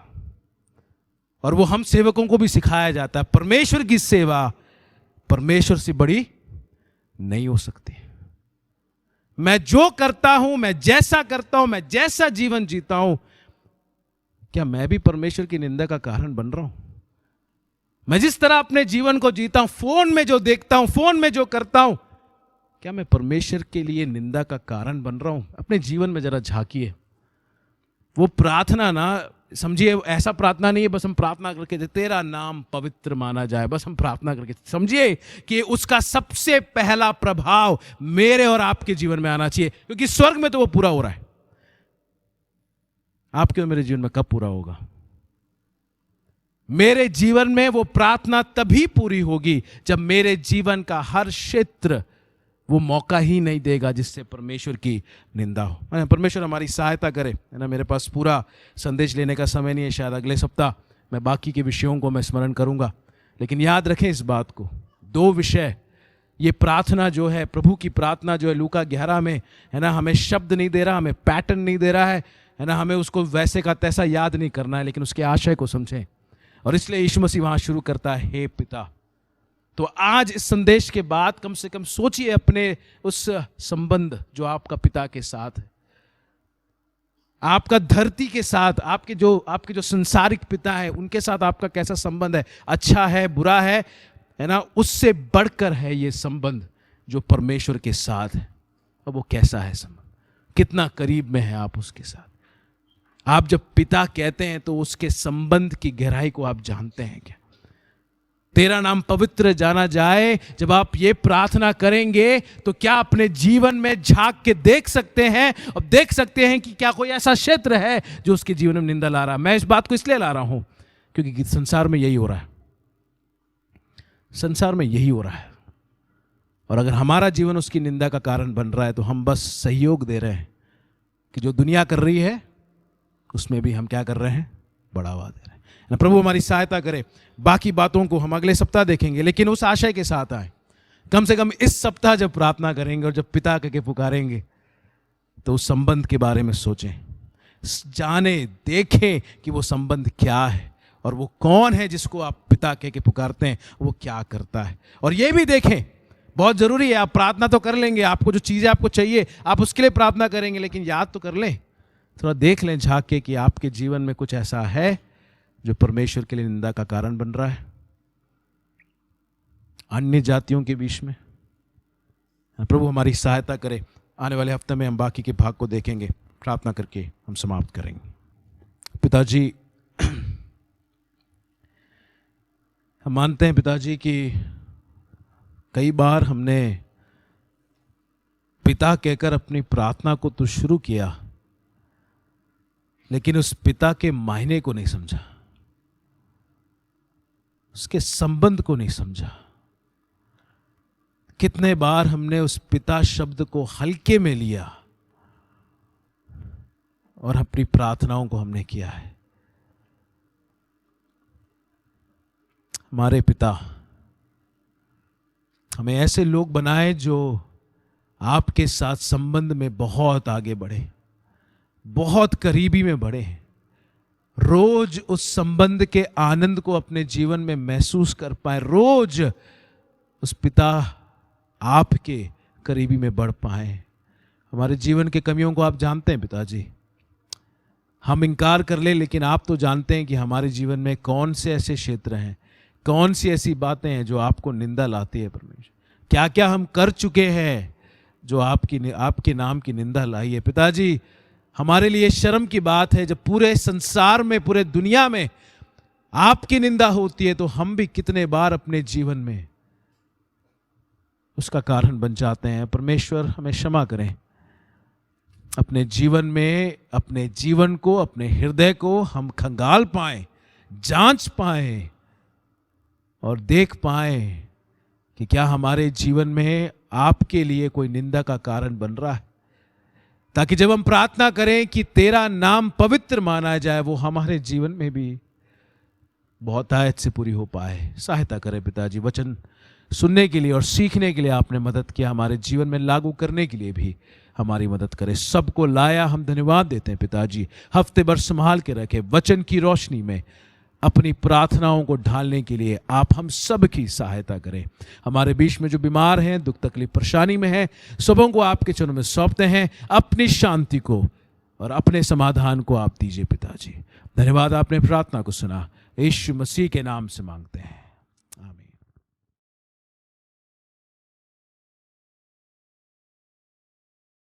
और वो हम सेवकों को भी सिखाया जाता है, परमेश्वर की सेवा परमेश्वर से बड़ी नहीं हो सकती। मैं जो करता हूं, मैं जैसा करता हूं, मैं जैसा जीवन जीता हूं, क्या मैं भी परमेश्वर की निंदा का कारण बन रहा हूं? मैं जिस तरह अपने जीवन को जीता हूं, फोन में जो देखता हूं, फोन में जो करता हूं, क्या मैं परमेश्वर के लिए निंदा का कारण बन रहा हूं? अपने जीवन में जरा झांकिए। वो प्रार्थना ना समझिए, ऐसा प्रार्थना नहीं है बस हम प्रार्थना करके तेरा नाम पवित्र माना जाए, बस हम प्रार्थना करके, समझिए कि उसका सबसे पहला प्रभाव मेरे और आपके जीवन में आना चाहिए, क्योंकि स्वर्ग में तो वो पूरा हो रहा है, आपके और मेरे जीवन में कब पूरा होगा? मेरे जीवन में वो प्रार्थना तभी पूरी होगी जब मेरे जीवन का हर क्षेत्र वो मौका ही नहीं देगा जिससे परमेश्वर की निंदा हो। परमेश्वर हमारी सहायता करे, है ना। मेरे पास पूरा संदेश लेने का समय नहीं है, शायद अगले सप्ताह मैं बाकी के विषयों को मैं स्मरण करूंगा, लेकिन याद रखें इस बात को, 2 विषय, ये प्रार्थना जो है, प्रभु की प्रार्थना जो है लूका 11 में, है ना, हमें शब्द नहीं दे रहा, हमें पैटर्न नहीं दे रहा है ना, हमें उसको वैसे का तैसा याद नहीं करना है, लेकिन उसके आशय को समझें। और इसलिए यीशु मसीह वहां शुरू करता है, हे पिता। तो आज इस संदेश के बाद कम से कम सोचिए अपने उस संबंध जो आपका पिता के साथ है, आपका धरती के साथ, आपके जो संसारिक पिता है उनके साथ आपका कैसा संबंध है, अच्छा है, बुरा है ना। उससे बढ़कर है ये संबंध जो परमेश्वर के साथ है। अब वो कैसा है संबंध, कितना करीब में है आप उसके साथ? आप जब पिता कहते हैं तो उसके संबंध की गहराई को आप जानते हैं क्या? तेरा नाम पवित्र जाना जाए, जब आप ये प्रार्थना करेंगे तो क्या अपने जीवन में झांक के देख सकते हैं और देख सकते हैं कि क्या कोई ऐसा क्षेत्र है जो उसके जीवन में निंदा ला रहा है? मैं इस बात को इसलिए ला रहा हूं क्योंकि संसार में यही हो रहा है, संसार में यही हो रहा है। और अगर हमारा जीवन उसकी निंदा का कारण बन रहा है तो हम बस सहयोग दे रहे हैं कि जो दुनिया कर रही है उसमें भी हम क्या कर रहे हैं, बढ़ावा दे रहे हैं। प्रभु हमारी सहायता करे। बाकी बातों को हम अगले सप्ताह देखेंगे, लेकिन उस आशय के साथ आए, कम से कम इस सप्ताह जब प्रार्थना करेंगे और जब पिता करके पुकारेंगे तो उस संबंध के बारे में सोचें, जाने देखें कि वो संबंध क्या है और वो कौन है जिसको आप पिता कह के पुकारते हैं, वो क्या करता है। और ये भी देखें, बहुत जरूरी है, आप प्रार्थना तो कर लेंगे, आपको जो चीजें आपको चाहिए आप उसके लिए प्रार्थना करेंगे, लेकिन याद तो कर लें, थोड़ा देख लें झांक के कि आपके जीवन में कुछ ऐसा है जो परमेश्वर के लिए निंदा का कारण बन रहा है अन्य जातियों के बीच में। प्रभु हमारी सहायता करे। आने वाले हफ्ते में हम बाकी के भाग को देखेंगे, प्रार्थना करके हम समाप्त करेंगे। पिताजी, हम मानते हैं पिताजी कि कई बार हमने पिता कहकर अपनी प्रार्थना को तो शुरू किया, लेकिन उस पिता के मायने को नहीं समझा, उसके संबंध को नहीं समझा। कितने बार हमने उस पिता शब्द को हल्के में लिया और अपनी प्रार्थनाओं को हमने किया है। हमारे पिता हमें ऐसे लोग बनाए जो आपके साथ संबंध में बहुत आगे बढ़े, बहुत करीबी में बढ़े, रोज उस संबंध के आनंद को अपने जीवन में महसूस कर पाए, रोज उस पिता आपके करीबी में बढ़ पाए। हमारे जीवन के कमियों को आप जानते हैं पिताजी, हम इनकार कर ले, लेकिन आप तो जानते हैं कि हमारे जीवन में कौन से ऐसे क्षेत्र हैं, कौन सी ऐसी बातें हैं जो आपको निंदा लाती है। परमेश्वर, क्या क्या हम कर चुके हैं जो आपके नाम की निंदा लाई है। पिताजी, हमारे लिए शर्म की बात है जब पूरे संसार में, पूरे दुनिया में आपकी निंदा होती है, तो हम भी कितने बार अपने जीवन में उसका कारण बन जाते हैं। परमेश्वर हमें क्षमा करें, अपने जीवन में, अपने जीवन को, अपने हृदय को हम खंगाल पाएं, जांच पाएं और देख पाएं कि क्या हमारे जीवन में आपके लिए कोई निंदा का कारण बन रहा है, ताकि जब हम प्रार्थना करें कि तेरा नाम पवित्र माना जाए, वो हमारे जीवन में भी बहुतायत से पूरी हो पाए। सहायता करें पिताजी, वचन सुनने के लिए और सीखने के लिए आपने मदद किया, हमारे जीवन में लागू करने के लिए भी हमारी मदद करें। सबको लाया, हम धन्यवाद देते हैं पिताजी। हफ्ते भर संभाल के रखे, वचन की रोशनी में अपनी प्रार्थनाओं को ढालने के लिए आप हम सब की सहायता करें। हमारे बीच में जो बीमार हैं, दुख तकलीफ परेशानी में हैं, सबों को आपके चरणों में सौंपते हैं। अपनी शांति को और अपने समाधान को आप दीजिए पिताजी। धन्यवाद, आपने प्रार्थना को सुना, यीशु मसीह के नाम से मांगते हैं।